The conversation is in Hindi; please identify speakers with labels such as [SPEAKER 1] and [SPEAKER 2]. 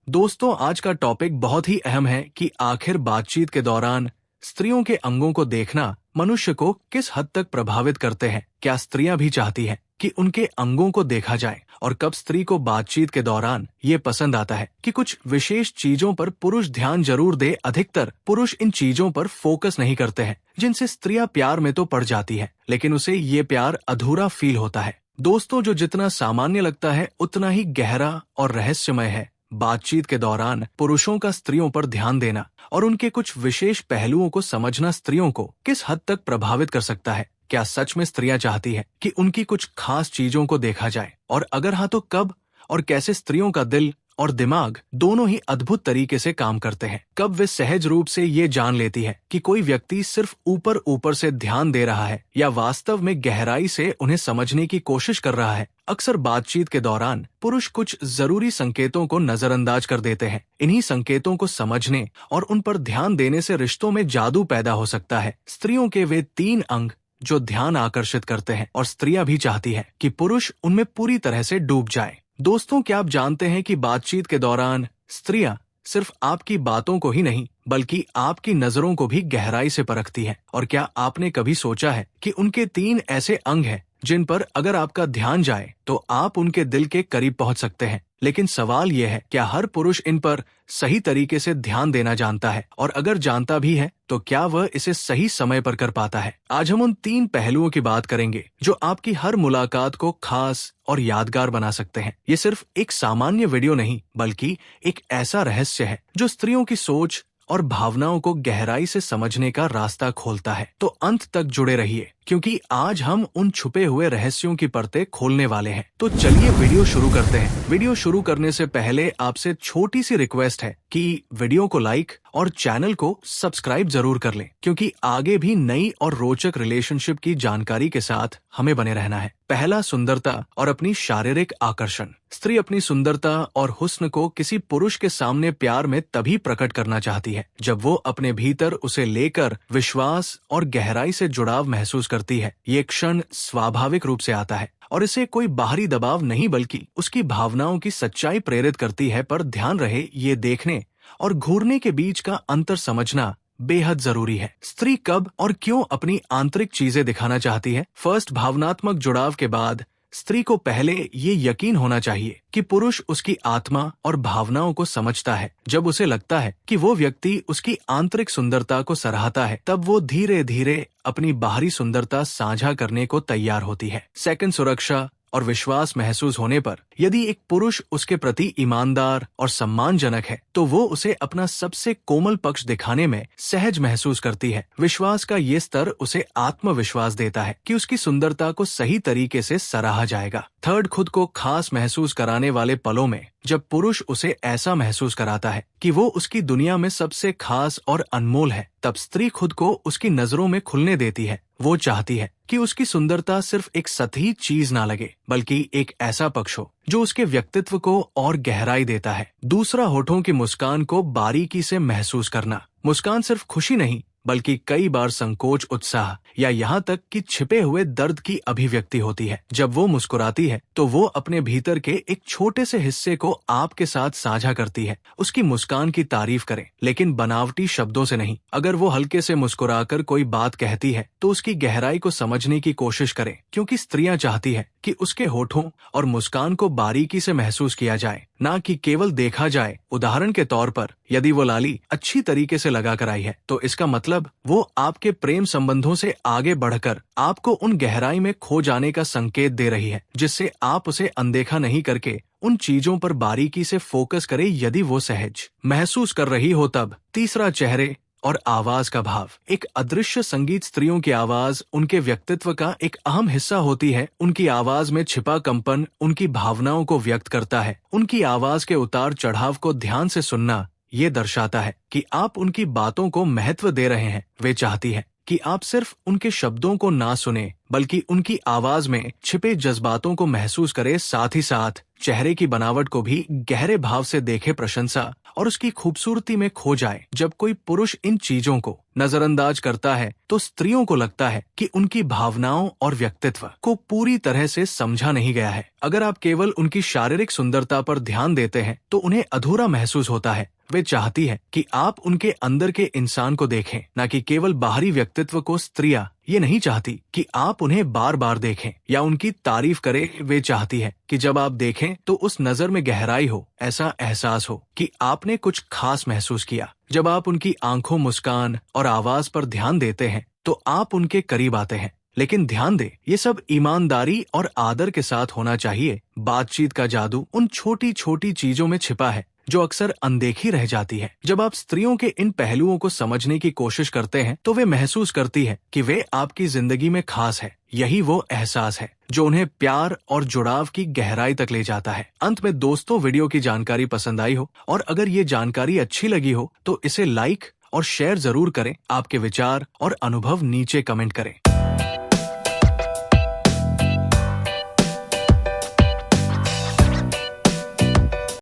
[SPEAKER 1] दोस्तों, आज का टॉपिक बहुत ही अहम है कि आखिर बातचीत के दौरान स्त्रियों के अंगों को देखना मनुष्य को किस हद तक प्रभावित करते हैं। क्या स्त्रियां भी चाहती हैं कि उनके अंगों को देखा जाए, और कब स्त्री को बातचीत के दौरान ये पसंद आता है कि कुछ विशेष चीजों पर पुरुष ध्यान जरूर दे। अधिकतर पुरुष इन चीजों पर फोकस नहीं करते हैं जिनसे स्त्रियां प्यार में तो पड़ जाती है, लेकिन उसे ये प्यार अधूरा फील होता है। दोस्तों, जो जितना सामान्य लगता है उतना ही गहरा और रहस्यमय है। बातचीत के दौरान पुरुषों का स्त्रियों पर ध्यान देना और उनके कुछ विशेष पहलुओं को समझना स्त्रियों को किस हद तक प्रभावित कर सकता है। क्या सच में स्त्रियां चाहती है कि उनकी कुछ खास चीजों को देखा जाए, और अगर हाँ तो कब और कैसे? स्त्रियों का दिल और दिमाग दोनों ही अद्भुत तरीके से काम करते हैं। कब वे सहज रूप से ये जान लेती है कि कोई व्यक्ति सिर्फ ऊपर ऊपर से ध्यान दे रहा है या वास्तव में गहराई से उन्हें समझने की कोशिश कर रहा है। अक्सर बातचीत के दौरान पुरुष कुछ जरूरी संकेतों को नजरअंदाज कर देते हैं। इन्हीं संकेतों को समझने और उन पर ध्यान देने से रिश्तों में जादू पैदा हो सकता है। स्त्रियों के वे 3 अंग जो ध्यान आकर्षित करते हैं, और स्त्रियां भी चाहती है कि पुरुष उनमें पूरी तरह से डूब जाए। दोस्तों, क्या आप जानते हैं कि बातचीत के दौरान स्त्रियां सिर्फ आपकी बातों को ही नहीं बल्कि आपकी नजरों को भी गहराई से परखती हैं? और क्या आपने कभी सोचा है कि उनके 3 ऐसे अंग हैं जिन पर अगर आपका ध्यान जाए तो आप उनके दिल के करीब पहुंच सकते हैं? लेकिन सवाल यह है, क्या हर पुरुष इन पर सही तरीके से ध्यान देना जानता है? और अगर जानता भी है तो क्या वह इसे सही समय पर कर पाता है? आज हम उन 3 पहलुओं की बात करेंगे जो आपकी हर मुलाकात को खास और यादगार बना सकते हैं। ये सिर्फ एक सामान्य वीडियो नहीं बल्कि एक ऐसा रहस्य है जो स्त्रियों की सोच और भावनाओं को गहराई से समझने का रास्ता खोलता है। तो अंत तक जुड़े रहिए, क्योंकि आज हम उन छुपे हुए रहस्यों की परतें खोलने वाले हैं। तो चलिए वीडियो शुरू करते हैं। वीडियो शुरू करने से पहले आपसे छोटी सी रिक्वेस्ट है कि वीडियो को लाइक और चैनल को सब्सक्राइब जरूर कर लें, क्योंकि आगे भी नई और रोचक रिलेशनशिप की जानकारी के साथ हमें बने रहना है। पहला, सुंदरता और अपनी शारीरिक आकर्षण। स्त्री अपनी सुंदरता और हुस्न को किसी पुरुष के सामने प्यार में तभी प्रकट करना चाहती है जब वो अपने भीतर उसे लेकर विश्वास और गहराई से जुड़ाव महसूस करती है। ये क्षण स्वाभाविक रूप से आता है और इसे कोई बाहरी दबाव नहीं बल्कि उसकी भावनाओं की सच्चाई प्रेरित करती है। पर ध्यान रहे, ये देखने और घूरने के बीच का अंतर समझना बेहद जरूरी है। स्त्री कब और क्यों अपनी आंतरिक चीजें दिखाना चाहती है? फर्स्ट, भावनात्मक जुड़ाव के बाद स्त्री को पहले ये यकीन होना चाहिए कि पुरुष उसकी आत्मा और भावनाओं को समझता है। जब उसे लगता है कि वो व्यक्ति उसकी आंतरिक सुंदरता को सराहता है, तब वो धीरे धीरे अपनी बाहरी सुंदरता साझा करने को तैयार होती है। सेकंड, सुरक्षा और विश्वास महसूस होने पर यदि एक पुरुष उसके प्रति ईमानदार और सम्मानजनक है तो वो उसे अपना सबसे कोमल पक्ष दिखाने में सहज महसूस करती है। विश्वास का ये स्तर उसे आत्मविश्वास देता है कि उसकी सुंदरता को सही तरीके से सराहा जाएगा। थर्ड, खुद को खास महसूस कराने वाले पलों में जब पुरुष उसे ऐसा महसूस कराता है कि वो उसकी दुनिया में सबसे खास और अनमोल है, तब स्त्री खुद को उसकी नजरों में खुलने देती है। वो चाहती है कि उसकी सुंदरता सिर्फ एक सतही चीज ना लगे बल्कि एक ऐसा पक्ष हो जो उसके व्यक्तित्व को और गहराई देता है। दूसरा, होठों की मुस्कान को बारीकी से महसूस करना। मुस्कान सिर्फ खुशी नहीं बल्कि कई बार संकोच, उत्साह या यहाँ तक कि छिपे हुए दर्द की अभिव्यक्ति होती है। जब वो मुस्कुराती है तो वो अपने भीतर के एक छोटे से हिस्से को आपके साथ साझा करती है। उसकी मुस्कान की तारीफ करें, लेकिन बनावटी शब्दों से नहीं। अगर वो हल्के से मुस्कुराकर कोई बात कहती है तो उसकी गहराई को समझने की कोशिश करें, क्योंकि स्त्रियां चाहती है कि उसके होठों और मुस्कान को बारीकी से महसूस किया जाए, ना कि केवल देखा जाए। उदाहरण के तौर पर, यदि वो लाली अच्छी तरीके से लगाकर आई है तो इसका मतलब वो आपके प्रेम संबंधों से आगे बढ़कर आपको उन गहराई में खो जाने का संकेत दे रही है, जिससे आप उसे अनदेखा नहीं करके उन चीजों पर बारीकी से फोकस करें यदि वो सहज महसूस कर रही हो तब। तीसरा, चेहरे और आवाज का भाव। एक अदृश्य संगीत। स्त्रियों की आवाज उनके व्यक्तित्व का एक अहम हिस्सा होती है। उनकी आवाज में छिपा कंपन उनकी भावनाओं को व्यक्त करता है। उनकी आवाज के उतार चढ़ाव को ध्यान से सुनना ये दर्शाता है कि आप उनकी बातों को महत्व दे रहे हैं। वे चाहती है कि आप सिर्फ उनके शब्दों को ना सुने बल्कि उनकी आवाज में छिपे जज्बातों को महसूस करें। साथ ही साथ चेहरे की बनावट को भी गहरे भाव से देखें। प्रशंसा और उसकी खूबसूरती में खो जाए। जब कोई पुरुष इन चीजों को नजरअंदाज करता है तो स्त्रियों को लगता है कि उनकी भावनाओं और व्यक्तित्व को पूरी तरह से समझा नहीं गया है। अगर आप केवल उनकी शारीरिक सुंदरता पर ध्यान देते हैं तो उन्हें अधूरा महसूस होता है। वे चाहती है कि आप उनके अंदर के इंसान को देखें, न कि केवल बाहरी व्यक्तित्व को। स्त्रियां ये नहीं चाहती कि आप उन्हें बार बार देखें या उनकी तारीफ करें। वे चाहती है कि जब आप देखें तो उस नजर में गहराई हो, ऐसा एहसास हो कि आपने कुछ खास महसूस किया। जब आप उनकी आंखों, मुस्कान और आवाज पर ध्यान देते हैं तो आप उनके करीब आते हैं। लेकिन ध्यान दें, ये सब ईमानदारी और आदर के साथ होना चाहिए। बातचीत का जादू उन छोटी छोटी चीजों में छिपा है जो अक्सर अनदेखी रह जाती है। जब आप स्त्रियों के इन पहलुओं को समझने की कोशिश करते हैं तो वे महसूस करती है कि वे आपकी जिंदगी में खास है। यही वो एहसास है जो उन्हें प्यार और जुड़ाव की गहराई तक ले जाता है। अंत में दोस्तों, वीडियो की जानकारी पसंद आई हो और अगर ये जानकारी अच्छी लगी हो तो इसे लाइक और शेयर जरूर करें। आपके विचार और अनुभव नीचे कमेंट करें।